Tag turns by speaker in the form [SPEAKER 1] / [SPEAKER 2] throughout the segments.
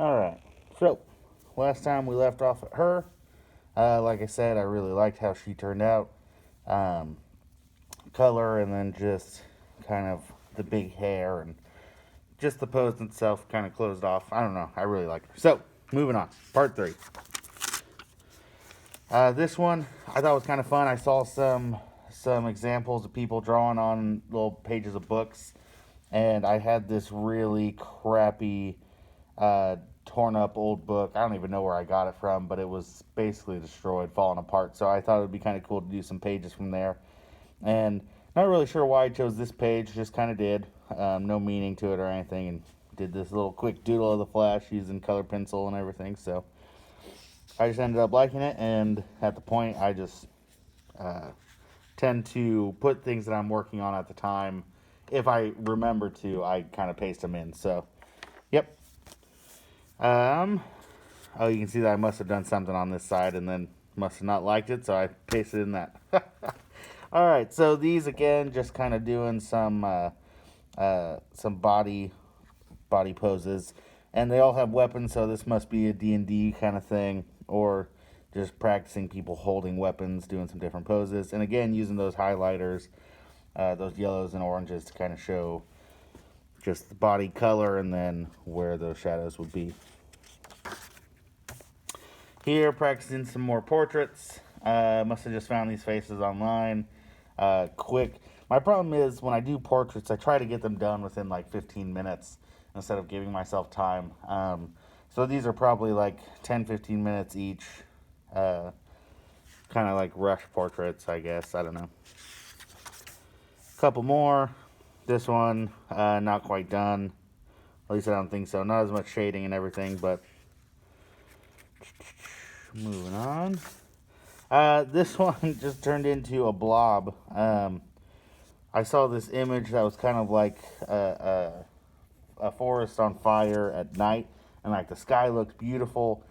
[SPEAKER 1] Alright, so last time we left off at her. Like I said, I really liked how she turned out. Um, Color and then just kind of the big hair and just the pose itself kind of closed off. I don't know. I really liked her. So, moving on. Part 3. This one I thought was kind of fun. I saw some examples of people drawing on little pages of books, and I had this really crappy, torn up old book. I don't even know where I got it from, but it was basically destroyed, falling apart. So I thought it would be kind of cool to do some pages from there. And not really sure why I chose this page, just kind of did. No meaning to it or anything, and did this little quick doodle of the Flash using color pencil and everything. So I just ended up liking it, and at the point, I just uh, tend to put things that I'm working on at the time. If I remember to, I kind of paste them in. So, yep. Um, oh, you can see that I must have done something on this side and then must have not liked it, so I pasted in that. All right, so these again, just kind of doing some body poses, and they all have weapons, so this must be a D&D kind of thing, or just practicing people holding weapons, doing some different poses, and again using those highlighters, those yellows and oranges to kind of show just the body color and then where those shadows would be. Here, practicing some more portraits. Must have just found these faces online. Quick. My problem is when I do portraits, I try to get them done within like 15 minutes instead of giving myself time. So these are probably like 10-15 minutes each. Kind of like rush portraits, I guess. I don't know. Couple more. This one, not quite done. At least I don't think so. Not as much shading and everything, but moving on. This one just turned into a blob. I saw this image that was kind of like a forest on fire at night, and like the sky looked beautiful,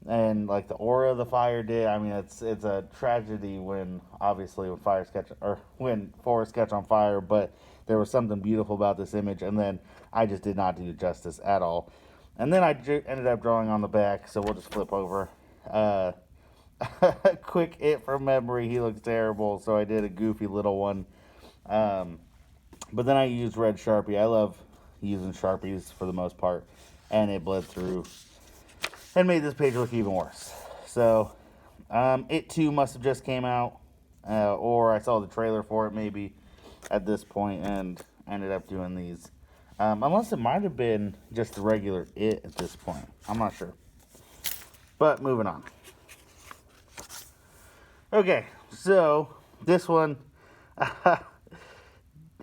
[SPEAKER 1] and like the aura of the fire did. I mean, it's a tragedy when obviously when fires catch or when forests catch on fire, but there was something beautiful about this image, and then I just did not do it justice at all. And then I ended up drawing on the back, so we'll just flip over. Quick it from memory, he looks terrible, so I did a goofy little one. But then I used red Sharpie. I love using Sharpies for the most part, and it bled through and made this page look even worse. So, it too must have just came out, or I saw the trailer for it maybe at this point and ended up doing these. Unless it might have been just the regular it at this point. I'm not sure. But moving on. Okay, so this one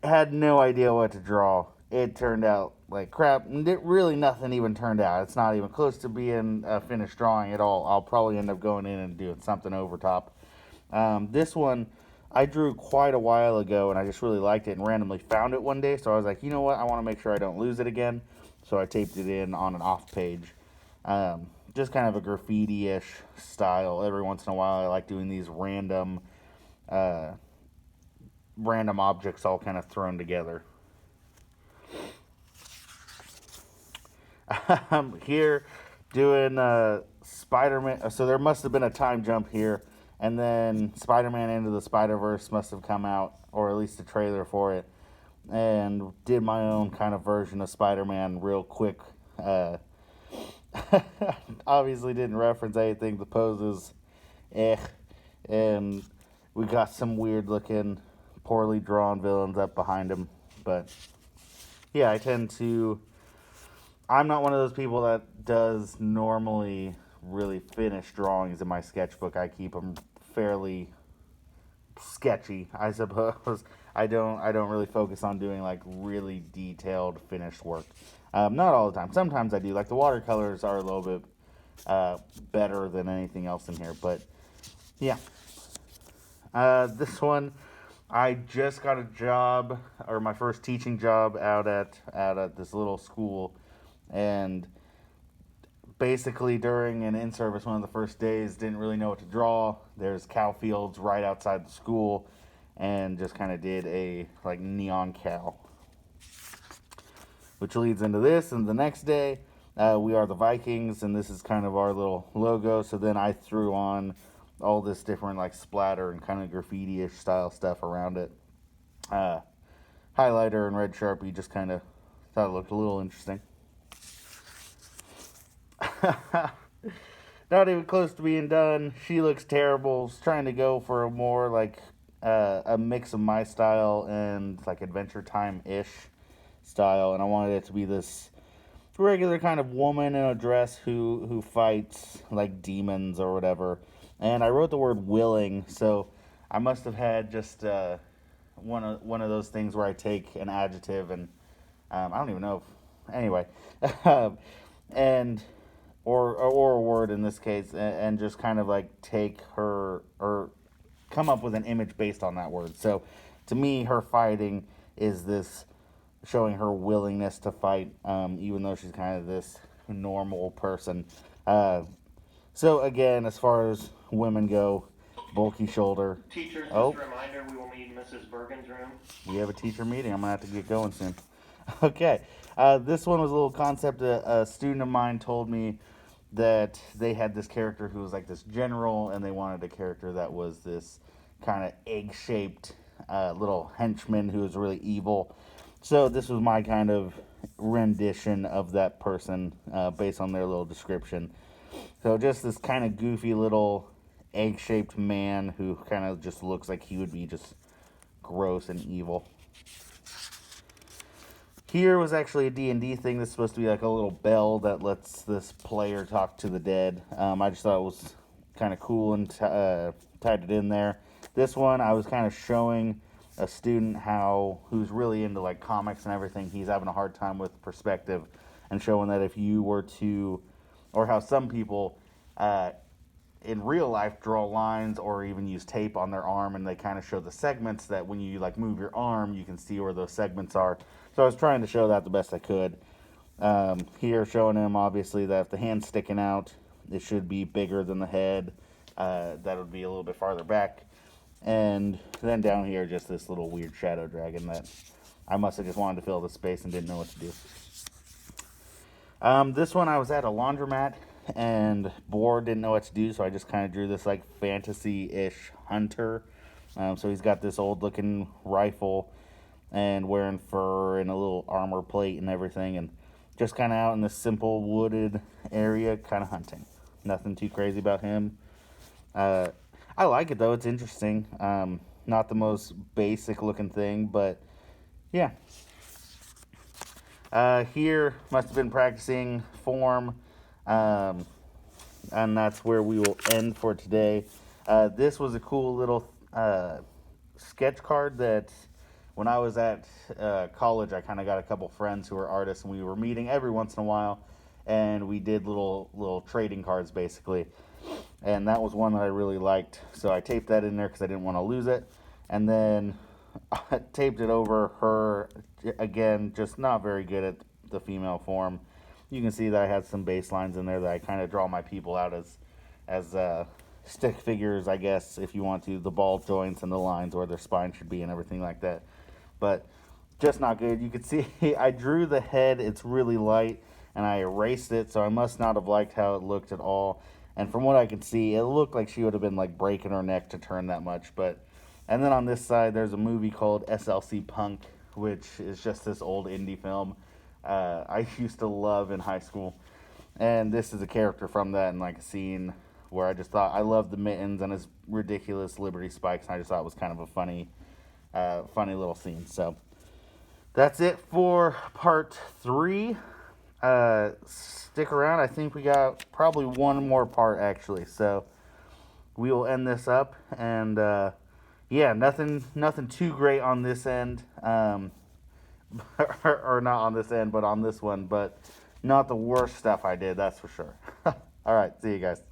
[SPEAKER 1] had no idea what to draw. It turned out like crap. Really, nothing even turned out. It's not even close to being a finished drawing at all. I'll probably end up going in and doing something over top. This one I drew quite a while ago, and I just really liked it and randomly found it one day. So I was like, you know what? I want to make sure I don't lose it again. So I taped it in on an off page. Just kind of a graffiti-ish style. Every once in a while, I like doing these random objects all kind of thrown together. Here, doing Spider-Man. So there must have been a time jump here, and then Spider-Man Into the Spider-Verse must have come out, or at least a trailer for it, and did my own kind of version of Spider-Man real quick. Obviously didn't reference anything. The poses, and we got some weird looking, poorly drawn villains up behind him. But yeah, I'm not one of those people that does normally really finished drawings in my sketchbook. I keep them fairly sketchy, I suppose. I don't really focus on doing like really detailed finished work. Not all the time. Sometimes I do. Like the watercolors are a little bit better than anything else in here. But yeah, this one I just got a job, or my first teaching job out at this little school, and basically during an in-service, one of the first days, didn't really know what to draw. There's cow fields right outside the school, and just kind of did a like neon cow, which leads into this. And the next day, We are the Vikings, and this is kind of our little logo. So then I threw on all this different like splatter and kind of graffiti-ish style stuff around it. Uh, Highlighter and red Sharpie, just kind of thought it looked a little interesting. Not even close to being done. She looks terrible. Was trying to go for a more like a mix of my style and like Adventure Time ish style, and I wanted it to be this regular kind of woman in a dress who fights like demons or whatever. And I wrote the word willing, so I must have had just one of those things where I take an adjective and I don't even know. Anyway, and or a word in this case, and just kind of like take her or come up with an image based on that word. So to me, her fighting is this showing her willingness to fight, even though she's kind of this normal person. So again, as far as women go, bulky shoulder.
[SPEAKER 2] Teachers, just a reminder, we will meet in Mrs. Bergen's room.
[SPEAKER 1] We have a teacher meeting. I'm gonna have to get going soon. Okay, this one was a little concept. A student of mine told me that they had this character who was like this general, and they wanted a character that was this kind of egg-shaped little henchman who was really evil. So this was my kind of rendition of that person based on their little description. So just this kind of goofy little egg-shaped man who kind of just looks like he would be just gross and evil. Here was actually a D&D thing that's supposed to be like a little bell that lets this player talk to the dead. I just thought it was kind of cool and tied it in there. This one, I was kind of showing a student who's really into like comics and everything. He's having a hard time with perspective, and showing that if you were to, or how some people in real life draw lines or even use tape on their arm, and they kind of show the segments that when you like move your arm, you can see where those segments are. So I was trying to show that the best I could. Here, showing him obviously that if the hand's sticking out, it should be bigger than the head. That would be a little bit farther back. And then down here, just this little weird shadow dragon that I must have just wanted to fill the space and didn't know what to do. This one, I was at a laundromat and bored, didn't know what to do, so I just kind of drew this like fantasy-ish hunter. So he's got this old-looking rifle and wearing fur and a little armor plate and everything, and just kind of out in this simple wooded area, kind of hunting. Nothing too crazy about him. I like it though; it's interesting. Not the most basic-looking thing, but yeah. Here must have been practicing form, and that's where we will end for today. This was a cool little sketch card that when I was at college, I kind of got a couple friends who were artists, and we were meeting every once in a while, and we did little trading cards basically. And that was one that I really liked, so I taped that in there because I didn't want to lose it. And then I taped it over her, again, just not very good at the female form. You can see that I had some baselines in there that I kind of draw my people out as stick figures, I guess, if you want to, the ball joints and the lines where their spine should be and everything like that. But just not good. You can see I drew the head, it's really light, and I erased it, so I must not have liked how it looked at all. And from what I could see, it looked like she would have been like breaking her neck to turn that much. And then on this side, there's a movie called SLC Punk, which is just this old indie film I used to love in high school. And this is a character from that, and like a scene where I just thought I loved the mittens and his ridiculous Liberty spikes, and I just thought it was kind of a funny little scene. So that's it for part 3. Stick around. I think we got probably one more part actually. So we will end this up, and yeah, nothing too great on this end, or not on this end, but on this one. But not the worst stuff I did, that's for sure. All right, see you guys.